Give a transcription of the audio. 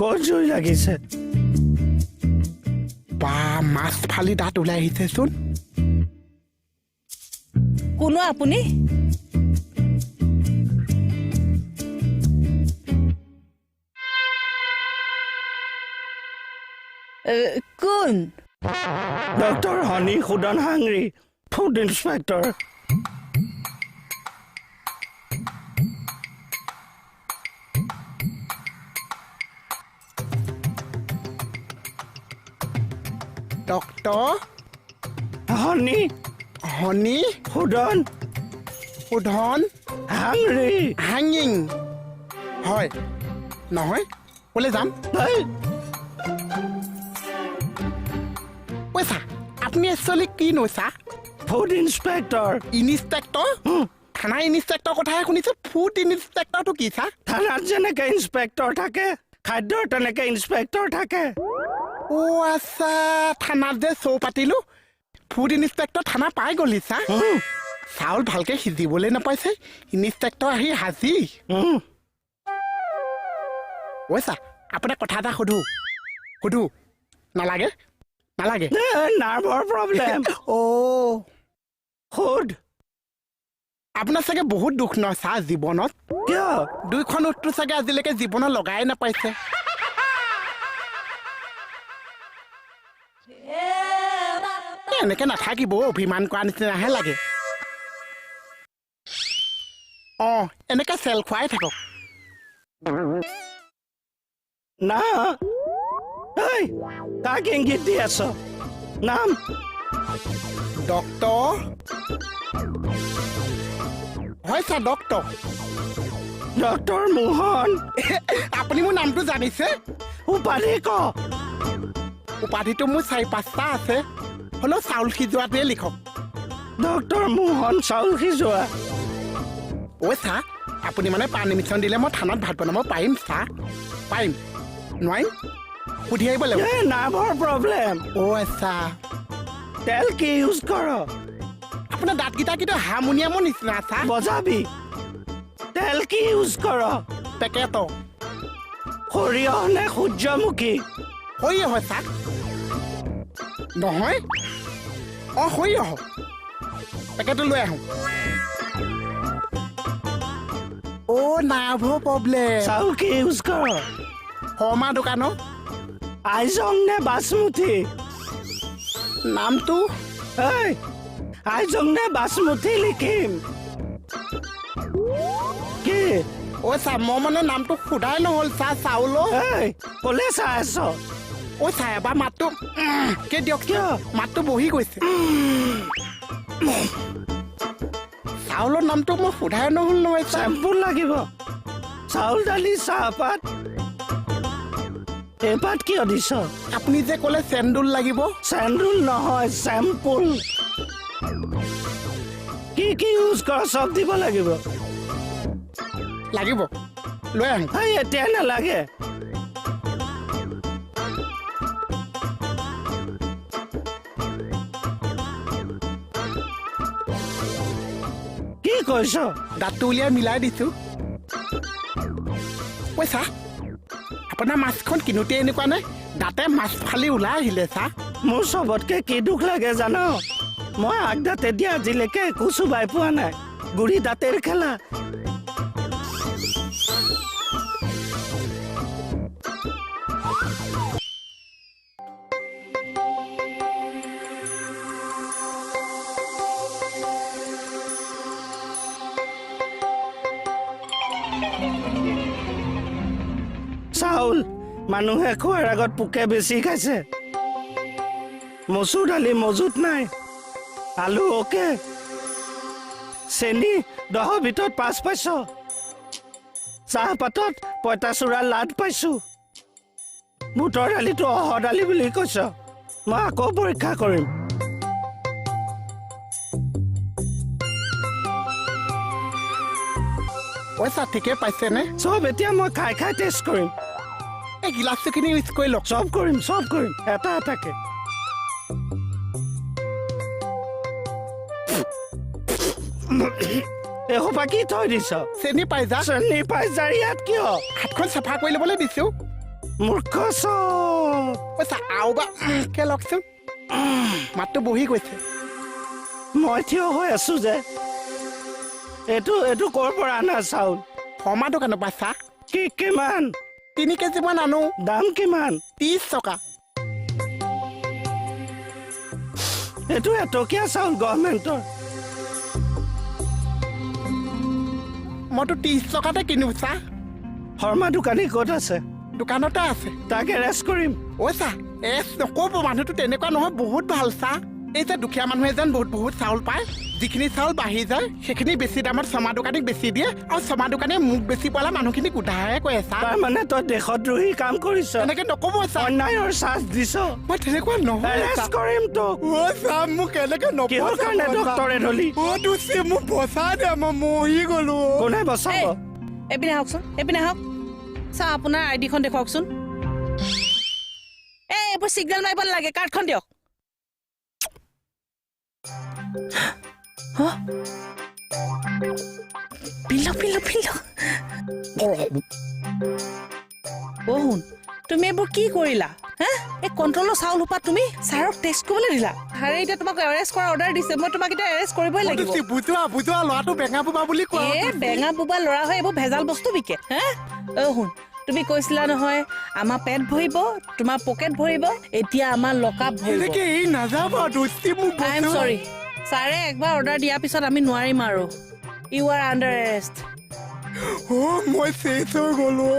ক'ত জুই লাগিছে বা মাছ ফালি দাঁত ওলাই আহিছেচোন কোনো আপুনি কোন ডক্টৰ হনি সুদন হাংৰি ফুড ইন্সপেক্টৰ ডক্টৰ হনি হনি সুদন সুধন হাংৰি হাঙিং হয় নহয় ক'লে যাম এই, পইচা আপুনি একচুৱেলি কি নৈছা ফুড ইন্সপেক্টৰ ইনস্পেক্টৰ থানা ইনস্পেক্টৰ কথাহে শুনিছোঁ ফুড ইনস্পেক্টৰটো কি চা থানাত যেনেকে ইন্সপেক্টৰ থাকে খাদ্যৰ তেনেকে ইন্সপেক্টৰ থাকে অ' আচ্ছা থানাত যে শ্ব' পাতিলোঁ ফুড ইনস্পেক্টৰ থানা পাই গ'লি চা চাউল ভালকৈ সিজিবলৈ নাপাইছে ইনস্পেক্টৰ আহি হাজি ঐ চা আপোনাক কথা এটা সুধো নালাগে নালাগে নাৰ্ভৰ প্ৰব্লেম অ' সুদ আপোনাৰ চাগে বহুত দুখ ন চা জীৱনত কিয় দুইখন উঠটো চাগে আজিলৈকে জীৱনত লগাই নাপাইছে এনেকে নাথাকিব অভিমান কৰা নিচিনাহে লাগে অঁ এনেকে চেল খুৱাই থাকক না এই কাক ইংগিত দি আছ নাম ডক্টৰ হয় ছাৰ ডক্টৰ ডক্টৰ মোহন আপুনি মোৰ নামটো জানিছে উপাধি ক উপাধিটো মোৰ 4-5টা আছে হ'লেও চাউল সিজোৱাটোৱে লিখক ডক্টৰ মোহন চাউল সিজোৱা ঐ চা আপুনি মানে পাৰ্মিশ্যন দিলে মই থানাত ভাত বনাব পাৰিম চা পাৰিম নোৱাৰিম সুধি আহিব লাগিব এই নাৰ্ভৰ প্ৰব্লেম অ' আচ্ছা তেল কি ইউজ কৰ আপোনাৰ দাঁতকেইটা কিন্তু হাৰমনিয়ামৰ নিচিনা চা বজাবি তেল কি ইউজ কৰ পেকেটৰ সৰিয়হ নে সূৰ্যমুখী সৰিয়হ হয় চা নহয় অঁ সৰিয়হ পেকেটটো লৈ আহোঁ অ' নাৰ্ভৰ প্ৰব্লেম চাউল কি ইউজ কৰ শৰ্মা দোকানৰ আইজং নে বাসমুঠি নামটো এই আইজং নে বাসমুঠি লিখিম কি অ' চা মই মানে নামটো সোধাই নহ'ল চা চাউলৰ এই ক'লে চাই আছ অ' চা এবাৰ মাতটো কে দিয়ক কিয় মাতটো বহি গৈছে চাউলৰ নামটো মই সোধাই নহ'ল নহয় চা চেম্পুল লাগিব চাউল দালি চাহপাত এইপাত কিয় দিছ আপুনি যে ক'লে চেন্দুল লাগিব চেন্দুল নহয় চেম্পুল কি কি ইউজ কৰ চব দিব লাগিব লাগিব লৈ আহোঁ এই এতিয়া নালাগে কি কৈছ দাঁতটো উলিয়াই মিলাই দিছোঁ ঐ চা আপোনাৰ মাছখন কিনোতে এনেকুৱা নে দাঁতে মাছ ফালি ওলাই আহিলে চা মোৰ চবতকে কি দুখ লাগে জান মই আগদাঁতে দিয়া আজিলৈকে একো চুবাই পোৱা নাই গুৰি দাঁতেৰ খেলা চাউল মানুহে খোৱাৰ আগত পোকে বেছি খাইছে মচুৰ দালি মজুত নাই আলু অকে চেনি 10ৰ ভিতৰত 5 পাইছ চাহপাতত পঁইতাচোৰা লাড পাইছো বুটৰ দালিটো অহৰ দালি বুলি কৈছ মই আকৌ পৰীক্ষা কৰিম ঐ চা ঠিকে পাইছেনে চব এতিয়া মই খাই খাই টেষ্ট কৰিম এই গিলাচটোখিনি ইউজ কৰি লওক চব কৰিম এটা এটাকে এসোপা কি থৈ দিছ চেনি পাই যা চেনি পাই যা ইয়াত কিয় হাতখন চাফা কৰি ল'বলৈ দিছোঁ মূৰ্খ চব ঐ চা আৰু বা কে লওকচোন মাতটো বহি গৈছে মই থিয় হৈ আছো যে এইটো ক'ৰ পৰা আনা চাউল শৰ্মা দোকানৰ পৰা চা কিমান 3 কেজিমান আনো দাম কিমান 30 টকা এইটো এটকীয়া চাউল গভৰ্ণমেণ্টৰ মইতো 30 টকাতে কিনো চা শৰ্মা দোকানী ক'ত আছে দোকানতে আছে তাক এৰেষ্ট কৰিম ঐ চা নক'ব মানুহটো তেনেকুৱা নহয় বহুত ভাল চা এই যে দুখীয়া মানুহে যেন বহুত চাউল পায় যিখিনি চাউল বাঢ়ি যায় সেইখিনি বেছি দামত শৰ্মা দোকানীক বেছি দিয়ে আৰু শৰ্মা দোকানীয়ে মোক বেছি পালে মানুহখিনিক উধাৰে কৈ চা তাৰমানে তই দেশদ্ৰোহী কাম কৰিছ এনেকে নক'ব চা অন্যায়ৰ চাৰ্জ দিছ মই তেনেকুৱা নহয় এৰেষ্ট কৰিম তোক ঐ চা মোক এনেকে কিহৰ কাৰণে ডক্তৰে ধলি দুচি মোক বচা দে মই মৰি গলো কোনে বচাব এইপিনে আহকচোন এইপিনে আহক চাওঁ আপোনাৰ আইডিখন দেখুৱাওকচোন এইবোৰ চিগনেল মাৰিব নালাগে কাৰ্ডখন দিয়ক শুন তুমি এইবোৰ কি কৰিলা এই কণ্ট্ৰলৰ চাউল সোপা তুমি ছাৰক টেষ্ট কৰিবলৈ দিলা ছাৰে এতিয়া তোমাক এৰেষ্ট কৰাৰ অৰ্ডাৰ দিছে মই তোমাক এতিয়া এৰেষ্ট কৰিবই লাগিব বুজোৱা ল'ৰাটো বেঙা বোবা বুলি কোৱা বেঙা বোবা ল'ৰা হৈ এইবোৰ ভেজাল বস্তু বিকে শুন তুমি কৈছিলা নহয় আমাৰ পেট ভৰিব তোমাৰ পকেট ভৰিব এতিয়া আমাৰ লকআপ ভৰিব এই নাযাব আই এম সৰি ছাৰে একবাৰ অৰ্ডাৰ দিয়াৰ পিছত আমি নোৱাৰিম আৰু ইউ আৰ আণ্ডাৰ এৰেষ্ট মই চেছ হৈ গলো